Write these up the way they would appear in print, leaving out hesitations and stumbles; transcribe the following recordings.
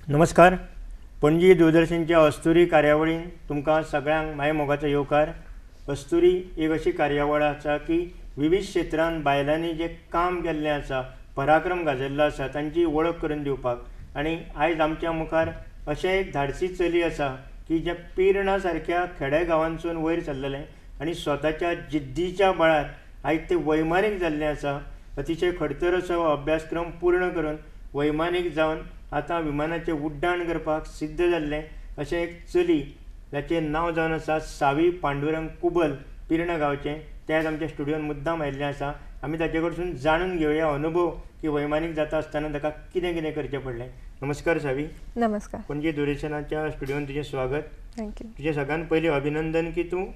नमस्कार. पणजी दूरदर्शनच्या अस्तुरी कार्यावळीन तुमकां सगळ्यांक माय मोगाचो येवकार. अस्तुरी एक अशी कार्यावळ आसा की विविध क्षेत्रांत बायलांनी जे काम केल्लें आसा, पराक्रम गाजयल्लो आसा, तांची वळख करून दिवपाक. आनी आयज आमच्या मुखार अशें एक धाडसी चली आसा की जे पिर्णा सारक्या खेडेगांवांसून वयर सरलेलें आनी स्वताच्या जिद्दीच्या बळार आयज ते वैमानीक जाल्लें आसा. अतिशय खडतर असो अभ्यासक्रम पूर्ण करून वैमानीक जावन आतां विमानाचें उड्डाण करपाक सिद्ध जाल्लें अशें एक चली, जाचें नांव जावन आसा सावी पांडुरंग कुबल, पिर्णा गांवचें. ते आयज आमच्या स्टुडियोन मुद्दाम आयिल्लें आसा. आमी ताचे कडसून जाणून घेवया अनुभव की वैमानीक जाता आसतना ताका कितें कितें करचें पडलें. नमस्कार सावी. नमस्कार. पणजी दूरदर्शनाच्या स्टुडियोन तुजें स्वागत. थँक्यू. तुजें सगळ्यान पयलीं अभिनंदन की तूं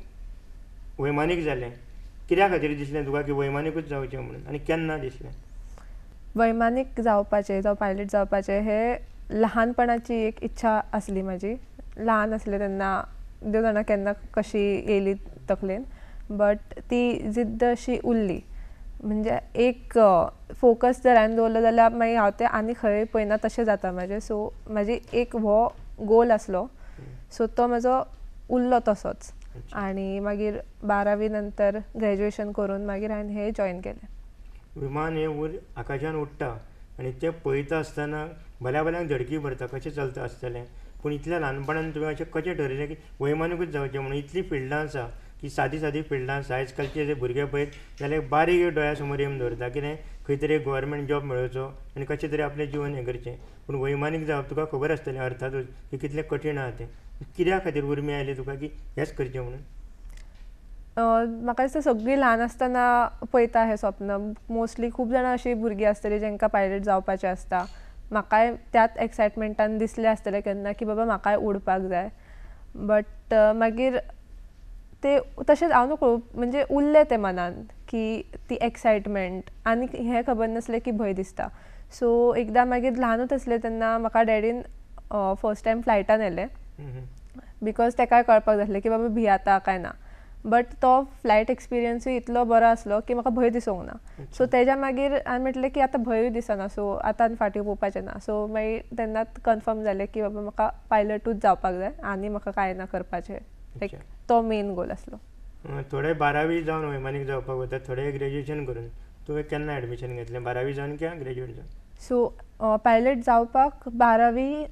वैमानीक जालें. कित्या खातीर दिसलें तुका की वैमानीकूच जावचें म्हणून, आनी केन्ना दिसलें? वैमानीक जावपाचें जावं पायलट जावपाचें हे ल्हानपणाची एक इच्छा आसली म्हाजी. ल्हान आसलें तेन्ना देव जाणा केन्ना कशी येयली तकलेन, बट ती जिद्द अशी उरली. म्हणजे एक फोकस जर हांवें दवरलो जाल्यार मागीर हांव तें आनी खंय पळयना तशें जाता म्हाजें. सो म्हाजी एक हो गोल आसलो, सो तो म्हाजो उरलो तसोच. आनी मागीर 12वी नंतर ग्रॅज्युएशन करून मागीर हांवें हें जॉयन केलें. विमान हें वयर आकाशान उडटा आनी तें पळयता आसतना भल्याक झडकी भरता, कशें चलता आसतलें. पूण इतल्या ल्हानपणान तुवें अशें कशें ठरयलें की वैमानीकूच जावचें म्हणून? इतलीं फिल्डां आसा की सादी सादी फिल्डां आसा. आयज कालचे जे भुरगे पळयत जाल्यार बारीक दोळ्या समोर येवन दवरता कितें खंय तरी गव्हर्मेंट जॉब मेळोवचो आनी कशें तरी आपलें जिवन हें करचें. पूण वैमानीक जावप तुका खबर आसतलें अर्थातूच की कितलें कठीण आसा तें. कित्या खातीर उर्मी आयली तुका की हेंच करचें म्हणून? म्हाका दिसता सगळीं ल्हान आसतना पळयता हें स्वप्न. मोस्टली खूब जाणां अशीं भुरगीं आसतलीं जांकां पायलट जावपाचें आसता. म्हाकाय त्याच एक्सायटमेंटान दिसलें आसतलें केन्ना की बाबा म्हाकाय उडपाक जाय. बट मागीर ते तशेंच हांव नकळो म्हणजे उरलें तें मनान की ती एक्सायटमेंट, आनी हें खबर नासलें की भंय दिसता. सो एकदां मागीर ल्हानूच आसलें तेन्ना म्हाका डॅडीन फर्स्ट टायम फ्लायटान व्हेलें, बिकॉज तेकाय कळपाक जाय आसलें की बाबा भियाता काय ना. बट तो फ्लायट एक्सपिरियन्सूय इतलो बरो आसलो की म्हाका भंय दिसूंक ना. सो तेज्या मागीर हांवें म्हटलें की आतां भंयूय दिसना, सो आतां फाटीं पोवपाचें ना. सो मागीर तेन्नाच कन्फर्म जालें की बाबा म्हाका पायलटूच जावपाक जाय आनी म्हाका कांय ना करपाचें. लायक तो मेन गोल आसलो. थोडे 12वी जावन वैमानीक जावपाक वता, थोडे ग्रॅज्युएशन करून. तुवें केन्ना एडमिशन घेतलें, 12वी जावन किंवा ग्रॅज्युएट जावन? सो पायलट जावपाक 12वी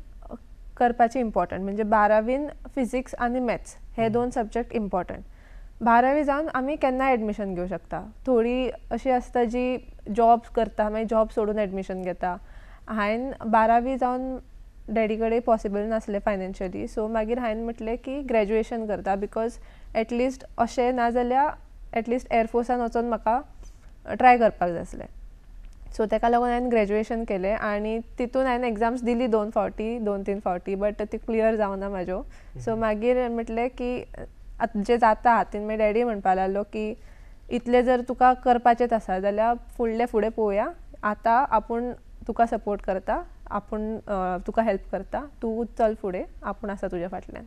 करपाचें इम्पॉर्टंट. म्हणजे 12वीन फिजिक्स आनी मॅथ्स हे 2 सब्जेक्ट इम्पॉर्टंट. 12वी जावन आमी केन्ना एडमिशन घेवं शकता. थोडीं अशीं आसता जी जॉब करता, मागीर जॉब सोडून एडमिशन घेता. हांवें 12वी जावन डॅडी कडेन पॉसिबल नासलें फायनान्शियली, सो मागीर हांवें म्हटलें की ग्रॅज्युएशन करता, बिकॉज एटलिस्ट अशें ना जाल्यार एटलिस्ट एअरफोर्सान वचून म्हाका ट्राय करपाक जाय आसलें. सो ताका लागून हांवें ग्रॅज्युएशन केलें आनी तितून हांवें एग्जाम्स दिली 2-3 फावटी, बट ती क्लियर जावना म्हाज्यो. सो मागीर म्हटलें की आतां जें जाता हातीन, मागीर डॅडी म्हणपाक लागलो की इतलें जर तुका करपाचेंच आसा जाल्यार फुडें पळोवया. आतां आपूण तुका सपोर्ट करता, आपूण तुका हेल्प करता, तूं चल फुडें, आपूण आसा तुज्या फाटल्यान.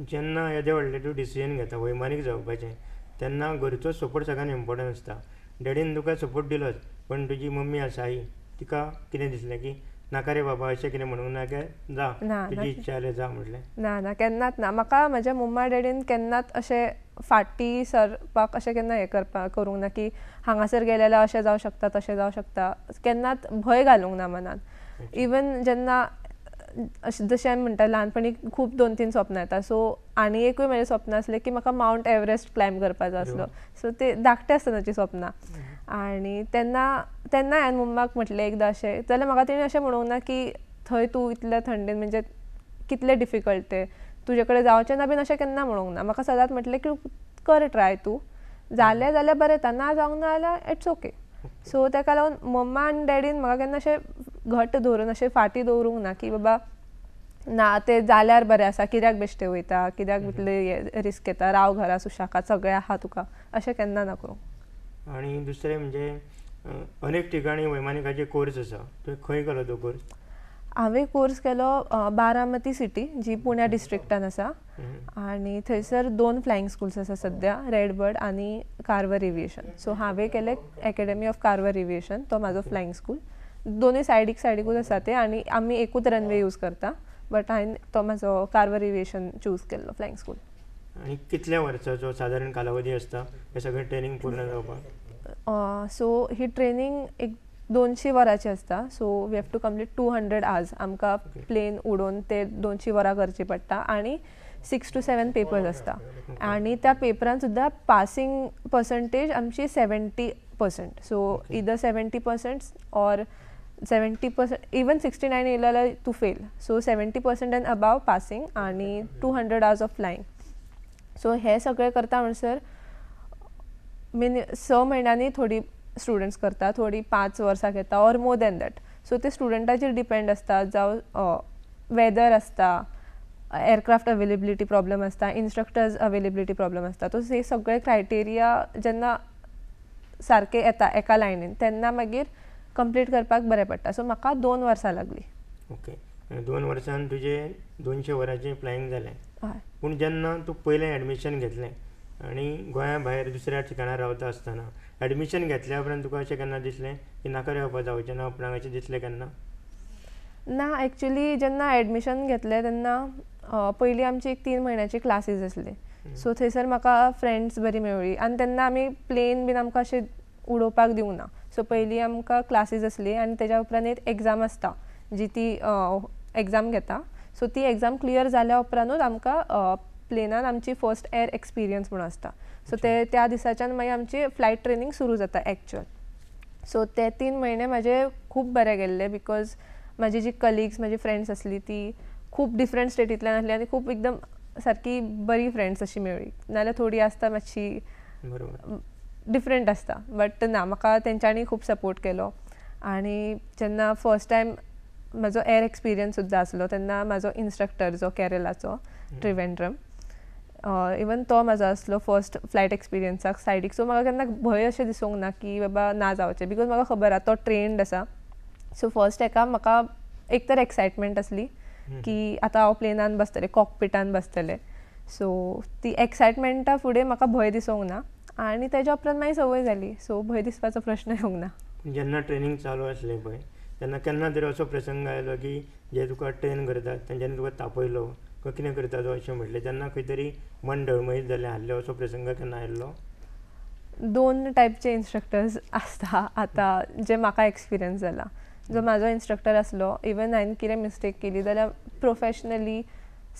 जेन्ना येदें व्हडलें तूं डिसिजन घेता वैमानीक जावपाचें, तेन्ना घरचो सपोर्ट सगळ्यान इम्पॉर्टंट आसता. डॅडीन तुका सपोर्ट दिलोच, पण तुजी मम्मी आसा आई, तिका कितें दिसलें की नाका रे बाबा अशें कितें म्हणूंक ना काय जा, तुजी इच्छा जाल्यार जा म्हटलें? ना केन्नाच ना. म्हाका म्हाज्या मम्मा डॅडीन केन्नाच अशें फाटीं सरपाक अशें केन्ना हें करूंक ना की हांगासर गेलें जाल्यार अशें जावं शकता तशें जावं शकता. केन्नाच भंय घालूंक ना मनान. इवन जेन्ना जशें हांवें म्हणटा ल्हानपणी खूब 2-3 स्वप्नां येता. सो आनी एकूय म्हजें स्वप्न आसलें की म्हाका मावंट एवरेस्ट क्लायंब करपाचो आसलो. सो ते धाकटे आसतनाचीं स्वप्नां. आनी तेन्ना हांवें मम्माक म्हटलें एकदां अशें, जाल्यार म्हाका तेणी अशें म्हणूंक ना की थंय तूं इतल्या थंडेन म्हणजे कितलें डिफिकल्ट तें, तुजे कडेन जावचें ना बीन अशें केन्ना म्हणूंक ना. म्हाका सदांच म्हटलें की कर ट्राय, तूं जालें जाल्यार बरें येता, ना जावंक ना जाल्यार इट्स ओके. सो ताका लागून मम्मा आनी डॅडीन म्हाका केन्ना अशें घट्ट धरून अशें फाटीं दवरूंक ना की बाबा ना तें जाल्यार बरें आसा, कित्याक बेश्टें वयता, कित्याक इतलें रिस्क घेता, राव घरा सुशाकात, सगळें आहा तुका, अशें केन्ना ना करूंक. आनी दुसरें म्हणजे अनेक ठिकाणी वैमानिकाचे कोर्स आसा. तुवें खंय केलो तो कोर्स? हांवें कोर्स केलो बारामती सिटी, जी पुण्या डिस्ट्रिक्टान आसा. आनी थंयसर 2 फ्लायंग स्कूल्स आसा सद्या, रेड बर्ड आनी कार्वर एविएशन. सो हांवें केलें अकॅडमी ऑफ कार्वर एविएशन, तो म्हाजो फ्लायंग स्कूल. दोनूय सायडीकूच आसा ते, आनी आमी एकूच रनवे यूज करता. बट हांवें तो म्हाजो कार्वर एविएशन चूज केल्लो फ्लायंग स्कूल. आणि कितल्या वर्साचो सादारण कालावधी असता हे सगळें ट्रेनिंग पूर्ण जावपाक? सो ही ट्रेनिंग एक 200 वरांची आसता. So we have to complete 200 hours. आमकां प्लेन उडोवन ते 200 वरां करची पडटा आणि 6 to 7 पेपर्स असता. आणि त्या पेपरान सुद्दां पासिंग पर्संटेज आमची 70%. सो इदर 70% ऑर 70%, इवन 69 येयलो जाल्यार तूं fail. So 70% end above passing आणि 200 आवर्स ऑफ फ्लायंग. सो हे सगळें करता म्हणसर 6 म्हयन्यांनी थोडी स्टुडंट्स करता, थोडी 5 वर्सां घेता or more than that. So ते स्टुडंटाचेर डिपेंड आसता, जावं वेदर आसता, एअरक्राफ्ट अवेलेबिलिटी प्रॉब्लम आसता, इन्स्ट्रक्टर्स अवेलेबिलिटी प्रॉब्लम आसता. तो हे सगळे क्रायटेरिया जेन्ना सारके येता एका लायनीन तेन्ना मागीर कंप्लीट करपाक बरें पडटा. सो म्हाका 2 वर्सां लागली. ओके. 2 वर्सान तुजे 200 वरांचें फ्लायंग जालें. हय. पूण जेन्ना तूं पयलें एडमिशन घेतलें आनी गोंया भायर दुसऱ्या ठिकाणार रावता आसतना एडमिशन घेतल्या उपरांत तुका अशें केन्ना दिसलें की नाका रावपाक जावचें ना आपणाक अशें दिसलें केन्ना? ना, एक्चुली जेन्ना एडमिशन घेतलें तेन्ना पयलीं आमची एक 3 म्हयन्याची क्लासीस आसली. सो थंयसर म्हाका फ्रेंड्स बरी मेळ्ळी आनी तेन्ना आमी प्लेन बीन आमकां अशें उडोवपाक दिवंक ना. सो पयलीं आमकां क्लासीस आसली आनी तेज्या उपरांत एक एग्जाम आसता जी ती एग्जाम घेता. सो ती एग्जाम क्लियर जाल्या उपरांतूच आमकां प्लेनान आमची फर्स्ट एअर एक्सपिरियन्स म्हणून आसता. सो ते त्या दिसाच्यान मागीर आमची फ्लायट ट्रेनिंग सुरू जाता एक्चुअल. सो ते 3 म्हयने म्हाजे खूब बरे गेल्ले बिकॉज म्हाजी जी कलिग्स, म्हाजी फ्रेंड्स आसली ती खूब डिफरंट स्टेटींतल्यान आसली आनी खूब एकदम सारकी बरी फ्रेंड्स अशी मेळ्ळी. नाल्यार थोडी आसता मातशी डिफरंट आसता. बट ना, म्हाका तेंच्यांनी खूब सपोर्ट केलो. आनी जेन्ना फर्स्ट टायम म्हाजो एअर एक्सपिरियन्स सुद्दां आसलो तेन्ना म्हाजो इन्स्ट्रक्टर जो केरलाचो त्रिवेंद्रम, इवन तो म्हाजो आसलो फर्स्ट फ्लायट एक्सपिरियन्साक सायडीक. सो म्हाका केन्ना भंय अशें दिसूंक ना की बाबा ना जावचें बिकॉज म्हाका खबर आसा तो ट्रेन्ड आसा. सो फर्स्ट हेका म्हाका एक तर एक्सायटमेंट आसली की आतां हांव प्लेनान बसतलें, कॉकपिटान बसतलें. सो ती एक्सायटमेंटा फुडें म्हाका भंय दिसूंक ना आनी तेज्या उपरांत मागीर संवय जाली. सो भंय दिसपाचो प्रश्न येवंक ना. जेन्ना ट्रेनिंग चालू आसलें पळय तेन्ना केन्ना तरी असो प्रसंग आयलो की जे तुका ट्रेन करतात तेंच्यांनी तुका तापयलो कितें करता तो अशें म्हटलें तेन्ना खंय तरी मन डळमळीत जालें आसलें, असो प्रसंग केन्ना आयल्लो? 2 टायपचे इन्स्ट्रक्टर्स आसता आतां जे म्हाका एक्सपिरियन्स जाला. जो म्हाजो इन्स्ट्रक्टर आसलो, इवन हांवें कितें मिस्टेक केली जाल्यार प्रोफेशनली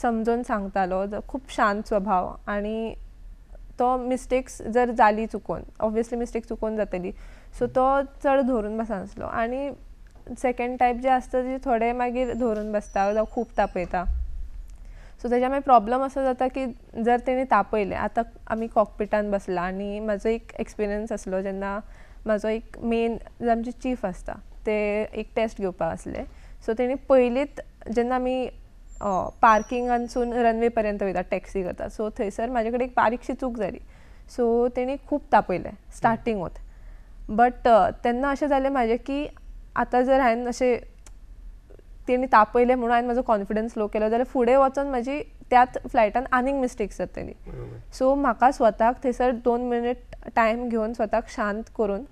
समजून सांगतालो. खूब शांत स्वभाव आनी तो मिस्टेक्स जर जाली चुकोन, ऑब्वियसली मिस्टेक चुकोन जातली, सो तो चड धरून बसनासलो. आनी सेकंड टायप जे आसता ते थोडे मागीर धरून बसता जावं खूब तापयता. सो तेज्या मागीर प्रॉब्लम असो जाता की जर तेणी तापयलें, आतां आमी कॉकपिटान बसला आनी म्हाजो एक एक्सपिरियन्स आसलो जेन्ना म्हाजो एक मेन आमचे चीफ आसता ते एक टेस्ट घेवपाक आसले. सो तेणी पयलींच जेन्ना आमी पार्किंगानसून रनवे पर्यंत वयता टॅक्सी करता, सो थंयसर म्हाजे कडेन एक बारीकशी चूक जाली. सो तेणी खूब तापयलें स्टार्टिंगूच. बट तेन्ना अशें जालें म्हाजें की आतां जर हांवें अशें तेणी तापयलें म्हणून हांवें म्हाजो कॉन्फिडन्स लो केलो जाल्यार फुडें वचून म्हाजी त्याच फ्लायटान आनीक मिस्टेक्स जातली. सो म्हाका स्वताक थंयसर 2 मिनीट टायम घेवन स्वताक शांत करून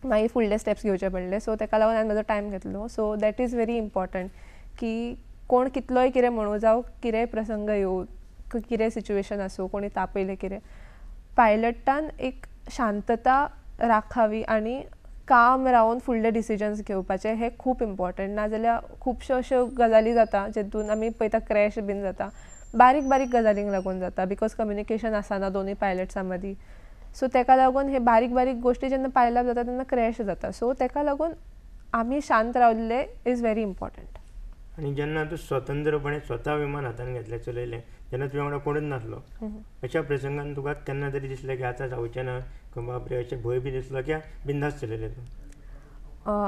मागीर फुडले स्टेप्स घेवचे पडले. सो तेका लागून हांवें म्हाजो टायम घेतलो. So that is very important की कोण कितलोय कितें म्हणू, जावं कितेंय प्रसंग येवं, कितें सिच्युएशन आसूं, कोणी तापयलें कितें, पायलटान एक शांतता राखावी आनी काम रावन फुडले डिसिजन्स घेवपाचे हे खूब इम्पॉर्टंट. नाजाल्यार खुबश्यो अश्यो गजाली जाता जेतून आमी पळयता क्रॅश बीन जाता, बारीक बारीक गजालींक लागून जाता बिकॉज कम्युनिकेशन आसना दोनूय पायलट्सां मदीं. सो तेका लागून हे बारीक बारीक गोश्टी जेन्ना पायलाप जाता तेन्ना क्रॅश जाता. सो तेका लागून आमी शांत रावल्ले इज व्हेरी इम्पॉर्टंट. आणि जेन्ना तूं स्वतंत्रपणे स्वता विमान हातान घेतलें, चलयलें, जेन्ना तुज्या वांगडा कोणूच नासलो, अशा प्रसंगान तुका केन्ना तरी दिसलें की आतां जावचें ना, बापरे अशें भंय बी दिसलो की बिंदास चलयलें तूं?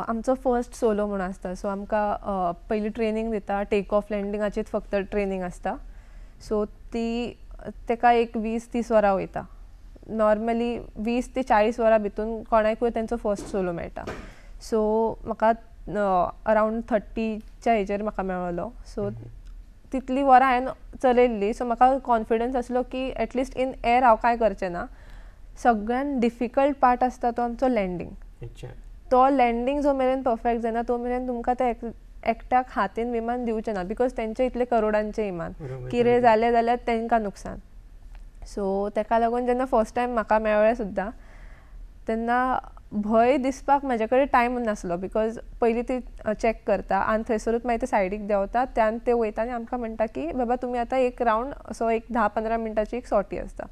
आमचो फर्स्ट सोलो म्हणून आसता. सो आमकां पयलीं ट्रेनींग दिता, टेक ऑफ लँडिंगाचीच फक्त ट्रेनींग आसता. सो तेका एक 20-30 वरां वयता. नॉर्मली 20 ते 40 वरां भितून कोणाकूय तेंचो फर्स्ट सोलो मेळटा. सो म्हाका अरावंड 30च्या हेजेर म्हाका मेळ्ळो. सो तितली वरां हांवें चलयल्ली. सो म्हाका कॉन्फिडन्स आसलो की एटलिस्ट इन एअर हांव कांय करचें ना. सगळ्यान डिफिकल्ट पार्ट आसता तो आमचो लँडींग. तो लँडींग जो मेरेन परफेक्ट जायना तो मेरेन तुमकां ते एकट्याक हातीन विमान दिवचें ना बिकॉज तेंचे इतले करोडांचे विमान बरोबर. कितें जालें जाल्यार तेंकां नुकसान. सो ताका लागून जेन्ना फर्स्ट टायम म्हाका मेळ्ळें सुद्दां तेन्ना भंय दिसपाक म्हाजे कडेन टायम नासलो बिकॉज पयलीं ती चॅक करता आनी थंयसरूच मागीर ते सायडीक देंवता त्यान ते वयता आनी आमकां म्हणटा की बाबा तुमी आतां एक रावंड असो एक 10-15 मिनटाची एक सॉटी आसता.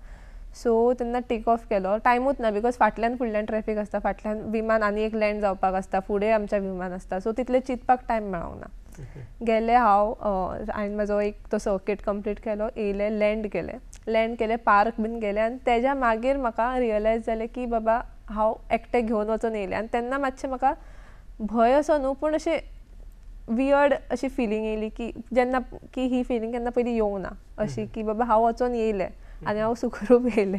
सो तेन्ना टेक ऑफ केलो टायमूच ना बिकॉज फाटल्यान फुडल्यान ट्रॅफीक आसता, फाटल्यान विमान आनी एक लँड जावपाक आसता, फुडें आमच्या विमान आसता. सो तितलें चिंतपाक टायम मेळोंक ना. गेले हांव हांवें म्हाजो एक तो सर्कीट कंप्लीट केलो, येयलें लँड केलें पार्क बीन केलें आनी तेज्या मागीर म्हाका रियलायज जालें की बाबा हांव एकटें घेवन वचून येयलें. आनी तेन्ना मातशें म्हाका भंय असो न्हू पूण अशें वियर्ड अशी फिलींग येयली की जेन्ना की ही फिलींग केन्ना पयलीं येवंक ना अशी की बाबा हांव वचून येयलें आनी हांव सुखरूप येयलें.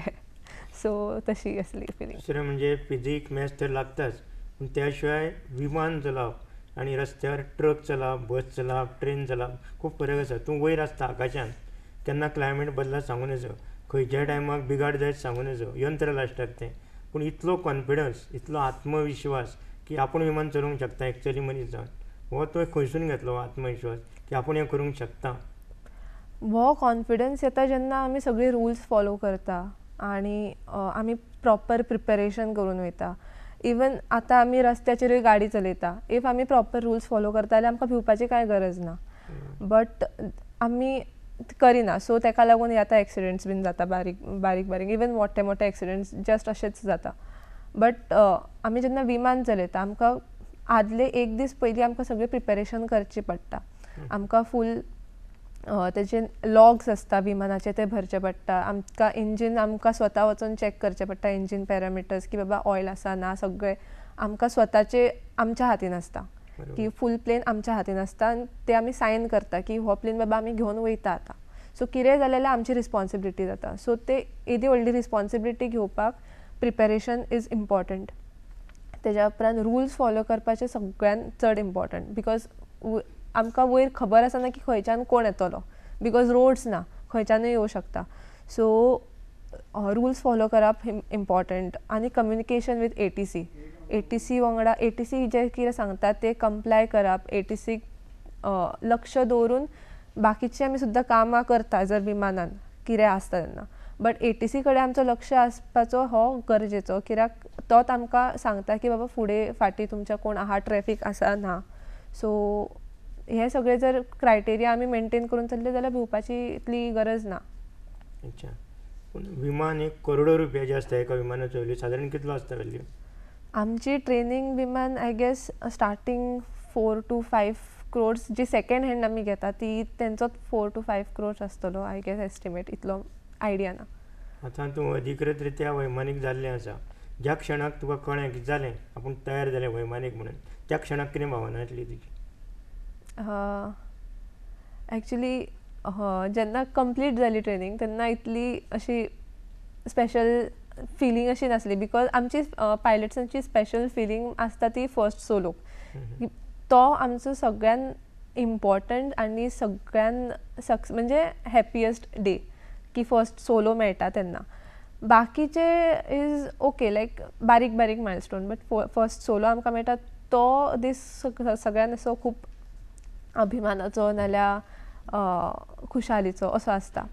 सो तशी असली फिलींग. दुसरें म्हणजे फिजीक मॅथ्स तर लागताच पूण त्या शिवाय विमान चलोवप आनी रस्त्यार ट्रक चलोवप, बस चलोवप, ट्रेन चलोवप खूब फरक आसा. तूं वयर आसता आकाशान केन्ना क्लायमेट बदला सांगूं नजो, खंयच्या टायमाक बिगाड जायत सांगूं नजो, यंत्र लास्टाक तें. पूण इतलो कॉन्फिडन्स, इतलो आत्मविश्वास की आपूण विमान चलोवंक शकता एक्चुअली मनीस जावन, हो तो खंयसून घेतलो आत्मविश्वास की आपूण हें करूंक शकता? हो कॉन्फिडन्स येता जेन्ना आमी सगळे रुल्स फॉलो करता आनी आमी प्रॉपर प्रिपेरेशन करून वयता. इवन आतां आमी रस्त्याचेरूय गाडी चलयता, इफ आमी प्रॉपर रुल्स फॉलो करता जाल्यार आमकां भिवपाची कांय गरज ना. बट आमी करिना सो ताका लागून आतां एक्सिडेंट्स बीन जाता बारीक इवन मोठे मोठे एक्सिडेंट्स जस्ट अशेंच जाता. बट आमी जेन्ना विमान चलयता आमकां आदले एक दीस पयलीं आमकां सगळें प्रिपेरेशन करचें पडटा. आमकां फूल तेजे लॉग्स आसता विमानाचे ते भरचे पडटा. आमकां इंजीन आमकां स्वता वचून चॅक करचें पडटा, इंजीन पॅरामिटर्स की बाबा ऑयल आसा ना सगळें आमकां स्वताचे आमच्या हातीन आसता की फूल प्लेन आमच्या हातीन आसता आनी ते आमी सायन करता की हो प्लेन बाबा आमी घेवन वयता आतां. सो कितें जालें जाल्यार आमची रिस्पॉन्सिबिलिटी जाता. सो ते येदी व्हडली रिस्पॉन्सिबिलिटी घेवपाक प्रिपेरेशन इज इम्पॉर्टंट. तेज्या उपरांत रुल्स फॉलो करपाचें सगळ्यान चड इम्पॉर्टंट बिकॉज आमकां वयर खबर आसना की खंयच्यान कोण येतलो बिकॉज रोड्स ना, खंयच्यानूय येवं शकता. सो रुल्स फॉलो करप इम्पॉर्टंट. आनी कम्युनिकेशन वीथ ATC वांगडा ATC जे कितें सांगतात ते कंप्लाय करप, ATCक लक्ष दवरून बाकीची आमी सुद्दां कामां करता जर विमानान कितें आसता तेन्ना. बट ATC कडेन आमचो लक्ष आसपाचो हो गरजेचो कित्याक तोच आमकां सांगता की बाबा फुडें फाटीं तुमच्या कोण आहा, ट्रॅफीक आसा ना. सो हे सगळे जर क्रायटेरिया आमी मेंटेन करून चल्ले जाल्यार भिवपाची इतली गरज ना. अच्छा. पूण विमान एक करोडो रुपयाचें आसता एका विमानाचो वॅल्यू सादारण कितलो आसता वॅल्यू? आमची ट्रेनिंग विमान I guess starting 4 to 5 crores जी सेकंड हँड आमी घेता ती तेंचोच 4 to 5 crores आसतलो आय गेस एस्टिमेट. इतलो आयडिया ना. आतां तूं अधिकृत रित्या वैमानीक जाल्लें आसा. ज्या क्षणाक तुका कळ्ळें की जालें आपूण तयार जालें वैमानीक म्हणून त्या क्षणाक कितें भावना आसली तुजी? एक्चुली जेन्ना कंप्लीट जाली ट्रेनिंग तेन्ना इतली अशी स्पेशल फिलींग अशी नासली बिकॉज आमची पायलट्सांची स्पेशल फिलींग आसता ती फर्स्ट सोलो. तो आमचो सगळ्यान इम्पॉर्टंट आनी सगळ्यान म्हणजे हॅपियस्ट डे की फर्स्ट सोलो मेळटा तेन्ना. बाकीचे इज ओके लायक बारीक मायलस्टोन बट फर्स्ट सोलो आमकां मेळटा तो दीस सगळ्यान असो खूब अभिमानाचो नाल्यार खुशालीचो असो आसता.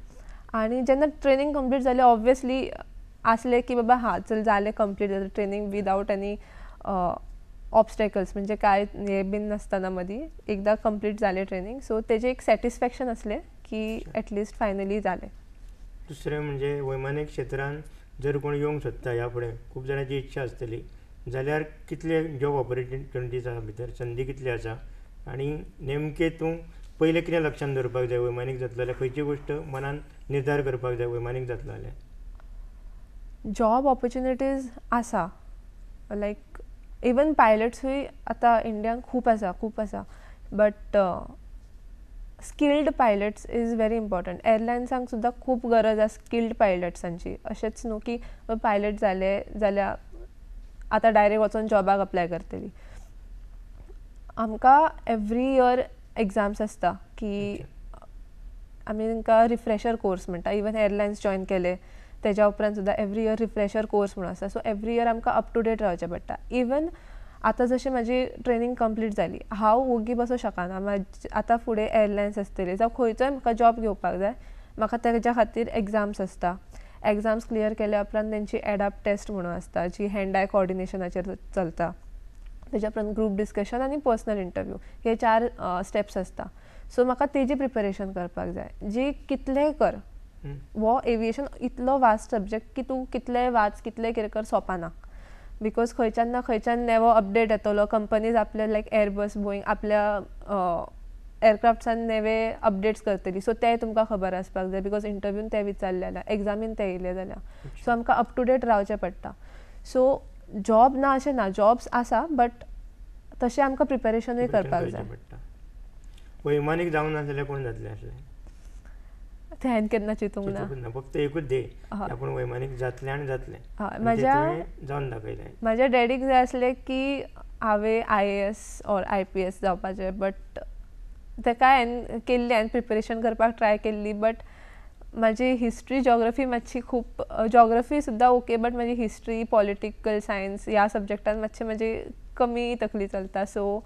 आनी जेन्ना ट्रेनिंग कंप्लीट जाली ऑब्वियसली आसलें की बाबा हां चल जालें कंप्लीट जालें ट्रेनिंग विदावट एनी ऑब्स्टेकल्स म्हणजे काय हे बीन नासतना मदीं एकदां कंप्लीट जालें ट्रेनिंग. सो तेजें एक सॅटिस्फॅक्शन आसलें की एटलिस्ट फायनली जालें. दुसरें म्हणजे वैमानीक क्षेत्रान जर कोण येवंक सोदता ह्या फुडें खूब जाणांची इच्छा आसतली जाल्यार कितले जॉब ऑपॉर्च्युनिटीज आसा भितर, संदी कितली आसा आनी नेमके तूं पयलें कितें लक्षांत दवरपाक जाय वैमानीक जातलो जाल्यार खंयची गोश्ट मनान निर्धार करपाक जाय वैमानीक जातलो जाल्यार? जॉब ऑपॉर्च्युनिटीज आसा लायक इवन पायलट्सूय आतां इंडियान खूब आसा but skilled pilots is very important. एअरलायन्सांक सुद्दां खूब गरज आसा स्किल्ड पायलट्सांची. अशेंच न्हू की पायलट जाले जाल्यार आतां डायरेक्ट वचून जॉबाक अप्लाय करतली. आमकां एवरी इयर एग्जाम्स आसता की आमी तांकां रिफ्रेशर कोर्स म्हणटा. इवन एअरलायन्स जॉयन केले तेज्या उपरांत सुद्दां एवरी इयर रिफ्रेशर कोर्स म्हणून आसता. सो एवरी इयर आमकां अप टू डेट रावचें पडटा. इवन आतां जशी म्हाजी ट्रेनींग कंप्लीट जाली हांव ओगी बसूं शकना आतां फुडें एअरलायन्स आसतली जावं खंयचोय म्हाका जॉब घेवपाक जाय म्हाका तेज्या खातीर एग्जाम्स आसता एग्जाम्स क्लियर केल्या उपरांत तेंची एडाप्ट टेस्ट म्हणून आसता जी हँड आय कॉर्डिनेशनाचेर चलता तेज्या उपरांत ग्रूप डिस्कशन आनी पर्सनल इंटरव्यू हे 4 स्टेप्स आसता सो म्हाका तेजी प्रिपरेशन करपाक जाय जी कितलेंय कर वो एविएशन इतलो वास्ट सब्जेक्ट की तूं कितलेंय वाच कितलेंय कितें कर सोंपाना बिकॉज खंयच्यान ना खंयच्यान नेवो अपडेट येतलो कंपनीज आपले लायक एअरबस बोईंग आपल्या एअरक्राफ्ट्सान नेवे अपडेट्स करतली सो ते तुमकां खबर आसपाक जाय बिकॉज इंटरव्यून ते विचारले जाल्यार एग्जामीन ते येयले जाल्यार सो आमकां अप टू डेट रावचें पडटा सो जॉब ना अशें ना जॉब्स आसा बट तशें आमकां प्रिपेरेशनूय करपाक जाय वैमानीक जावंक ना जाल्यार कोण जातलें आसलें ते हांवें केन्ना चिंतूंक ना फक्त एकूच दे आपूण वैमानीक जातलें आनी जातलें म्हाज्या जावन दाखयलें म्हाज्या डॅडीक जाय आसलें की हांवें IAS ऑर IPS जावपाचें बट तेका हांवें केल्ली हांवें प्रिपेरेशन करपाक ट्राय केल्ली बट म्हाजी हिस्ट्री जॉग्रफी मातशी खूब जॉग्रफी सुद्दां ओके बट म्हाजी हिस्ट्री पॉलिटिकल सायन्स ह्या सब्जेक्टान मातशें म्हाजी कमी तकली चलता सो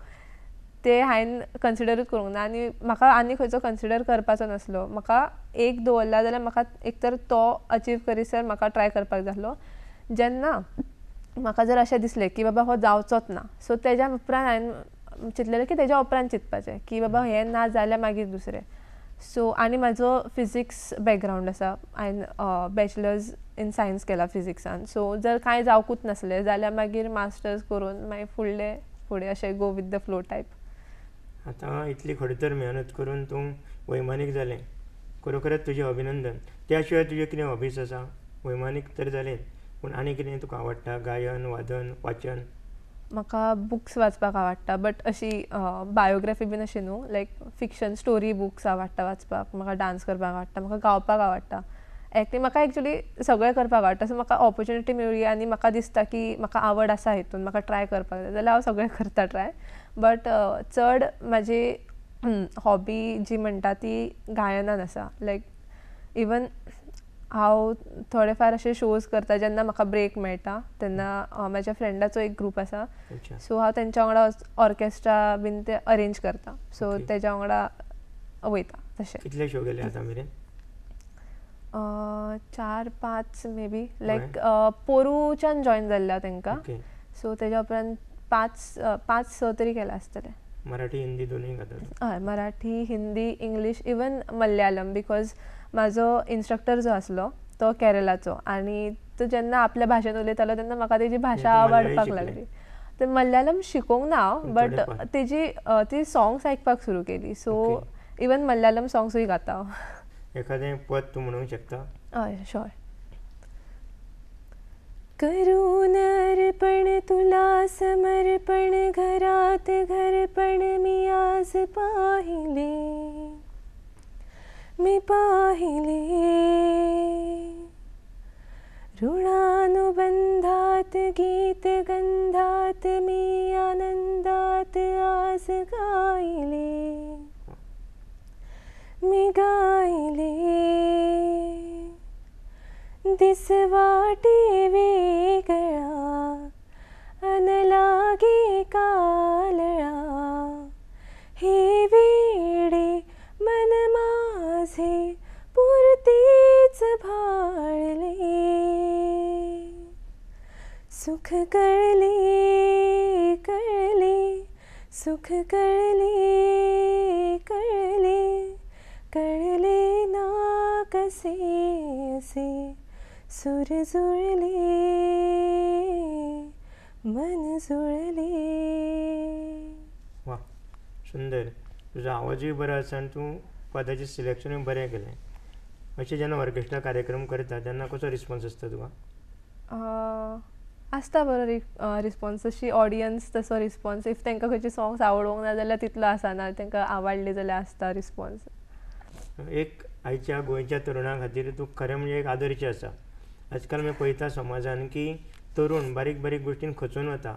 ते हांवें कन्सिडरूच करूंक ना आनी म्हाका आनी खंयचो कन्सिडर करपाचो नासलो म्हाका एक दवरला जाल्यार म्हाका एक तर तो अचीव करीसर म्हाका ट्राय करपाक जाय आसलो जेन्ना म्हाका जर अशें दिसलें की बाबा हो जावचोच ना सो तेज्या उपरांत हांवें चिंतलेलें की तेज्या उपरांत चिंतपाचें की बाबा हें ना जाल्यार मागीर दुसरें सो आनी म्हाजो फिजिक्स बॅकग्रावंड आसा हांवें बॅचलर्स इन सायन्स केला फिजिक्सान सो जर कांय जावकूच नासलें जाल्यार मागीर मास्टर्स करून मागीर फुडें अशें go with the flow type आतां इतली खडतर मेहनत करून तूं वैमानीक जालें खरोखरच तुजें अभिनंदन त्या शिवाय तुजे कितें हॉबीज आसा वैमानीक तर जालें पूण आनी कितें तुका आवडटा गायन वादन वाचन म्हाका बुक्स वाचपाक आवडटा बट अशी बायोग्राफी बीन अशी न्हू लायक फिक्शन स्टोरी बुक्स आवडटा वाचपाक म्हाका डान्स करपाक आवडटा म्हाका गावपाक आवडटा एक्टींग म्हाका एक्चुली सगळें करपाक आवडटा सो म्हाका ऑपॉर्च्युनिटी मेळ्ळी आनी म्हाका दिसता की म्हाका आवड आसा हितून म्हाका ट्राय करपाक जाय जाल्यार हांव सगळें करता ट्राय बट चड म्हाजी हॉबी जी म्हणटा ती गायनान आसा लायक इवन हांव थोडे फार अशे शोज करता जेन्ना म्हाका ब्रेक मेळटा तेन्ना म्हाज्या फ्रेंडाचो एक ग्रूप आसा सो हांव तेंच्या वांगडा ऑर्केस्ट्रा बीन ते अरेंज करता सो तेज्या वांगडा वयता तशें कितले शो गेले आतां मेरेन 4-5 मे बी लायक पोरूच्यान जॉयन जाल्ल्या तेंकां सो तेज्या उपरांत 5-6 तरी केला आसतलें मराठी हिंदी दोनूय गातात हय Marathi Hindi English even Malayalam because म्हाजो इन्स्ट्रक्टर जो आसलो तो केरलाचो आनी तो जेन्ना आपल्या भाशेन उलयतालो तेन्ना म्हाका तेजी भाशा आवडपाक लागली तर मल्याळम शिकोंक ना हांव बट तेजी ती सॉंग्स आयकपाक सुरू केली सो इवन मल्याळम सॉंग्सूय गाता हांव एखादें पद तूं म्हणूंक शकता हय श्योर करून अर्पण तुला समर्पण घरात घरपण मी आज पाहिले ऋणानुबंधात गीत गंधात मी आनंदात आज गायले मी गायले दिसवाटे वेगळा अनलागे कालळा हे वेडे मन माझे पुरतेच भाळले सुख कळले कळले सुख कळले कळले कळले ना कसे असे सूर जुळले मन जुळले वा सुंदर तुजो आवाजूय बरो आसा आनी तूं पदाचें सिलेक्शनूय बरें केलें अशें जेन्ना ऑर्केस्ट्रा कार्यक्रम करता तेन्ना कसो रिस्पॉन्स आसता तुका आसता बरो रिस्पॉन्स अशी ऑडियन्स तसो रिस्पॉन्स इफ तांकां खंयचे सॉंग्स आवडोंक ना जाल्यार तितलो आसना तांकां आवडले जाल्यार आसता रिस्पॉन्स एक आयच्या गोंयच्या तरुणां खातीर तूं खरें म्हणजे एक आदर्श आसा आजकाल मी पळयता समाजान की तरुण बारीक बारीक गोश्टीन खचून वता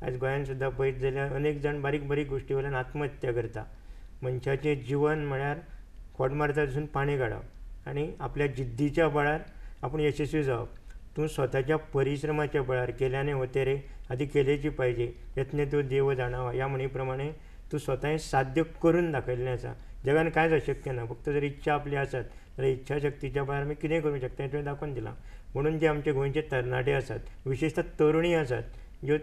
आयज गोंयांत सुद्दां पळयत जाल्यार अनेक जाण बारीक बारीक गोश्टी वयल्यान आत्महत्या करता मनशाचें जिवन म्हळ्यार खोट मारता तसून पाणी काडप आनी आपल्या जिद्दीच्या बळार आपूण यशस्वी जावप तू स्वतःच्या परिश्रमाच्या बळावर केल्याने होते रे, आधी केल्याची पाहिजे, यत्ने तो देव जाणावा या म्हणीप्रमाणे तू स्वतः हे साध्य करून दाखयल्लें आसा. जगान कांयच अशक्य ना, फक्त जर इच्छा आपली आसत जाल्यार इच्छाशक्तीच्या बळार आमी कितेंय करूंक शकता हें तुवें दाखोवन दिलां. म्हणून जे आमचे गोंयचे तरणाटे आसात, विशेशतः तरुणी आसात, ज्यो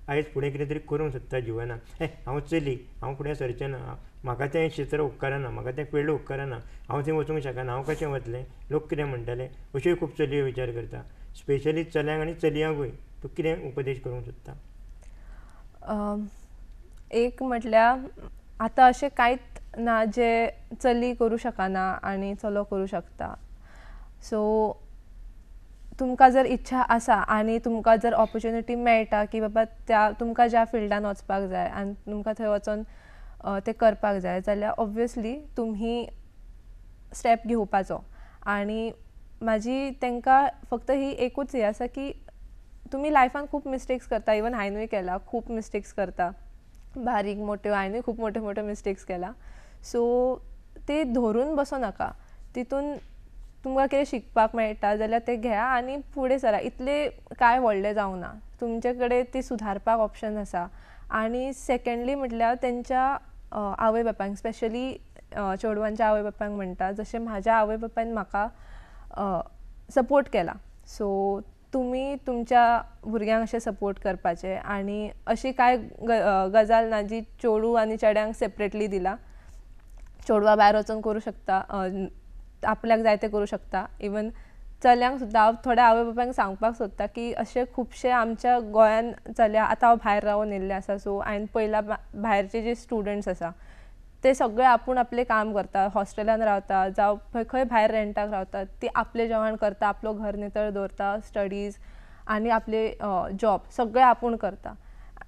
आयज फुडें कितें तरी करूंक सोदता जिवनांत, हांव चली, हांव फुडें सरचें ना, म्हाका तें क्षेत्र उपकारना, म्हाका तें फिल्ड उपकारना, हांव थंय वचूंक शकना, हांव कशें वतलें, लोक कितें म्हणटले, अश्योय खूब चलयो विचार करता. स्पेशली चल्यांक आनी चलयांकूय तूं कितें उपदेश करूंक सोदता? एक म्हटल्यार आतां अशें कांयच ना जे चली करूं शकना आनी चलो करूं शकता. सो तुमकां जर इच्छा आसा आनी तुमकां जर ऑपॉर्च्युनिटी मेळटा की बाबा त्या तुमकां ज्या फिल्डान वचपाक जाय आनी तुमकां थंय वचून तें करपाक जाय जाल्यार ऑब्वियसली तुम्ही स्टेप घेवपाचो. आनी म्हाजी तांकां फक्त ही एकूच ही आसा की तुमी लायफान खूब मिस्टेक्स करता. इवन हांवेंनूय केला, खूब मिस्टेक्स करता, बारीक मोट्यो, हांवेंनूय खूब मोट्यो मोट्यो मिस्टेक्स केला. सो ते धरून बसो नाका. तितून तुमकां कितें शिकपाक मेळटा जाल्यार तें घेया आनी फुडें सरा. इतले कांय व्हडलें जावं ना, तुमचे कडेन ती सुधारपाक ऑप्शन आसा. आनी सेकंडली म्हटल्यार तेंच्या आवय बापायक, स्पेशली चेडवांच्या आवय बापायक म्हणटा, जशें म्हाज्या आवय बापायन म्हाका सपोर्ट केला. सो तुमी तुमच्या भुरग्यांक अशें सपोर्ट करपाचें. आनी अशी कांय गजाल ना जी चेडूं आनी चेड्यांक सेपरेटली दिला. चेडवां भायर वचून करूं शकता, आपल्याक जाय तें करूं शकता. इवन चल्यांक सुद्दां हांव थोड्या आवय बापायक सांगपाक सोदता की अशे खुबशे आमच्या गोंयान चल्या, आतां हांव भायर रावून येयल्लें आसा, सो हांवें पयला भायरचे जे स्टुडंट्स आसा ते सगळे आपूण आपलें काम करता, हॉस्टेलान रावता जावं खंय भायर रेंटाक रावतात, ती आपलें जेवण करता, आपलो घर नितळ दवरता, स्टडीज आनी आपले जॉब सगळें आपूण करता.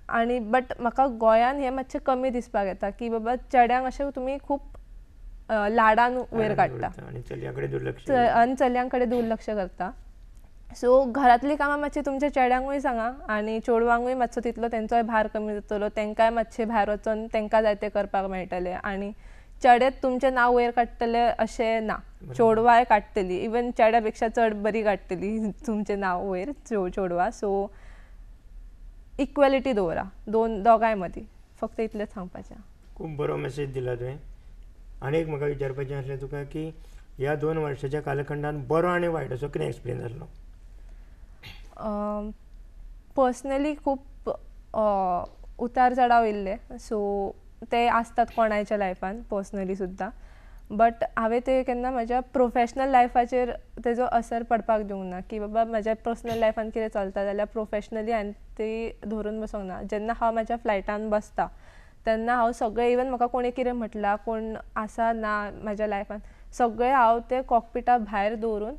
आनी बट म्हाका गोंयान हें मातशें कमी दिसपाक येता की बाबा चेड्यांक अशें तुमी खूब लाडान वयर काडटा आनी चलयांक कडेन दुर्लक्ष करता. सो घरांतलीं कामां मातशी तुमच्या चेड्यांकूय सांगा आनी चेडवांकूय मातसो तितलो तेंचोय भार कमी जातलो, तेंकाय मातशें भायर वचून तेंकां जाय तें करपाक मेळटलें. आनी चेडेच तुमचें नांव वयर काडटले अशें ना, चेडवांय काडटलीं, इवन चेड्या पेक्षा चड बरी काडटलीं तुमचें नांव वयर चेडवां. सो इक्वेलिटी दवरा दोगांय मदीं, फक्त इतलेंच सांगपाचें. खूब बरो मेसेज दिला तुवें. आनी एक म्हाका विचारपाचें आसलें तुका की ह्या 2 वर्साच्या कालखंडान बरो आनी वायट असो कितें एक्सपिरियन्स जाल्लो? पर्सनली खूब उतार चडाव येयल्ले, सो ते आसतात कोणाच्या लायफान पर्सनली सुद्दां. बट हांवें ते केन्ना म्हाज्या प्रोफेशनल लायफाचेर तेजो असर पडपाक दिवंक ना की बाबा म्हाज्या पर्सनल लायफान कितें चलता जाल्यार प्रोफेशनली हांवें ती धरून बसोंक ना. जेन्ना हांव म्हाज्या फ्लायटान बसता तेन्ना हांव सगळें, इवन म्हाका कोणी कितें म्हटलां, कोण आसा ना म्हाज्या लायफान, सगळें हांव ते कॉकपिटा भायर दवरून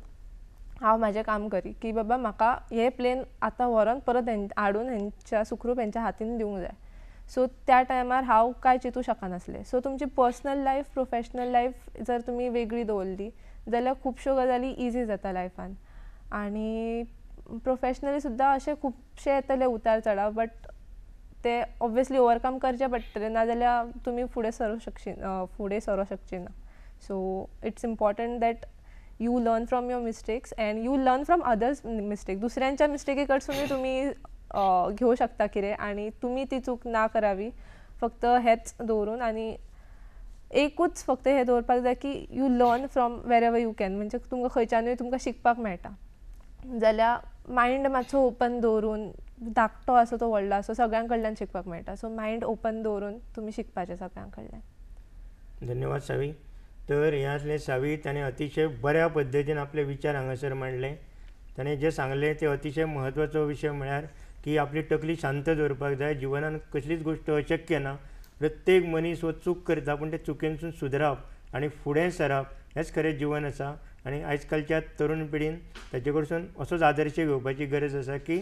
हांव म्हाजें काम करी की बाबा म्हाका हे प्लेन आतां व्हरोन परत हाडून हेंच्या सुखरूप हेंच्या हातीन दिवंक जाय. सो त्या टायमार हांव कांय चिंतूं शकनासलें. सो तुमची पर्सनल लायफ, प्रोफेशनल लायफ जर तुमी वेगळी दवरली जाल्यार खुबश्यो गजाली इजी जाता लायफान. आनी प्रोफेशनली सुद्दां अशे खुबशे येतले उतार चडाव, बट ते ऑब्वियसली ओवरकम करचे पडटले, नाजाल्यार तुमी फुडें सरूं शकची ना. So it's important that you learn from your mistakes and you learn from others mistake. दुसऱ्यांच्या मिस्टेकी कडसूनय तुमी घेवं शकता कितें, आनी तुमी ती चूक ना करावी. फक्त हेच दवरून आनी एकूच फक्त हें दवरपाक जाय की you learn from wherever you can. म्हणजे तुमकां खंयच्यानूय तुमकां शिकपाक मेळटा जाल्यार मायंड मातसो ओपन दवरून, धाकटो आसो तो व्हडलो आसो, सगळ्यां कडल्यान शिकपाक मेळटा. सो मायंड ओपन दवरून तुमी शिकपाचें सगळ्यां कडल्यान. धन्यवाद सावी. तर हे आसले सावी, ताणें अतिशय बऱ्या पद्दतीन आपले विचार हांगासर मांडले. ताणें जें सांगलें तें अतिशय म्हत्वाचो विशय म्हळ्यार की आपली तकली शांत दवरपाक जाय. जिवनान कसलीच गोश्ट अशक्य ना. प्रत्येक मनीस हो चूक करता, पूण ते चुकेनसून सुदरप आनी फुडें सरप हेंच खरें जिवन आसा. आनी आयज कालच्या तरूण पिढीन ताचे कडसून असोच आदर्श घेवपाची गरज आसा की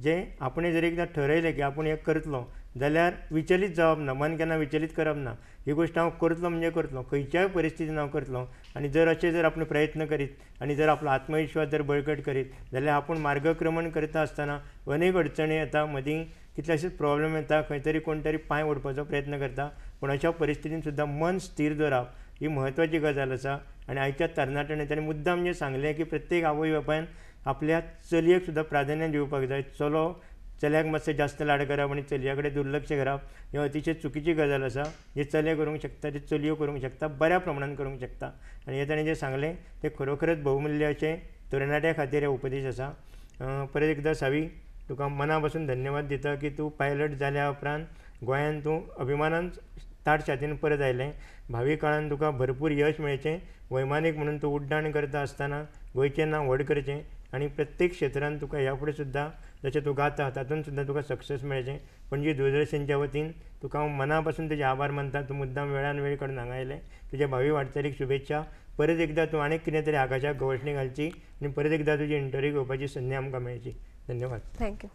जें आपणें जर एकदां ठरयलें की आपूण हें करतलो जाल्यार विचलीत जावप ना, मन केन्ना विचलीत करप ना. ही गोश्ट हांव करतलो म्हणजे करतलो, खंयच्याय परिस्थितीन हांव करतलो. आनी जर अशें जर आपण प्रयत्न करीत आनी जर आपलो आत्मविश्वास जर बळकट करीत जाल्यार आपूण मार्गक्रमण करता आसतना अनेक अडचणी येता, मदीं कितलेशेच प्रॉब्लेम येता, खंय तरी कोण तरी पांय ओडपाचो प्रयत्न करता. पूण अशा परिस्थितीन सुद्दां मन स्थिर दवरप ही म्हत्वाची गजाल आसा. आनी आयच्या तरणाट्यान ताणें मुद्दाम जें सांगलें की प्रत्येक आवय बापायन आपल्या चलयेक सुद्दां प्राधान्य दिवपाक जाय. चल्याक मातशें जास्त लाड करप आनी चलये कडेन दुर्लक्ष करप ही अतिशय चुकीची गजाल आसा. जे चले करूंक शकता ते चलयो करूंक शकता, बऱ्या प्रमाणान करूंक शकता. आनी हे ताणें जें सांगलें तें खरोखरच बहुमूल्य अशें तरणाट्या खातीर हे उपदेश आसा. परत एकदां सावी, तुका मना पासून धन्यवाद दिता की तूं पायलट जाल्या उपरांत गोंयांत तूं अभिमानान ताट छातीन परत आयलें. भावी काळान तुका भरपूर यश मेळचें. वैमानीक म्हणून तूं उड्डाण करता आसतना गोंयचें नांव व्हड करचें आनी प्रत्येक क्षेत्रांत तुका ह्या फुडें सुद्दां जशें तूं गाता तातूंत सुद्दां तुका सक्सेस मेळचें. पणजी दूरदर्शनच्या वतीन तुका हांव मना पासून तुजे आभार मानता. तूं मुद्दाम वेळान वेळ काडून हांगा आयलें. तुज्या भावी वाटचालीक शुभेच्छा. परत एकदां तूं आनीक कितें तरी आकाशाक गवसणी घालची आनी परत एकदां तुजी इंटरव्यू घेवपाची संदी आमकां मेळची. धन्यवाद. थँक्यू.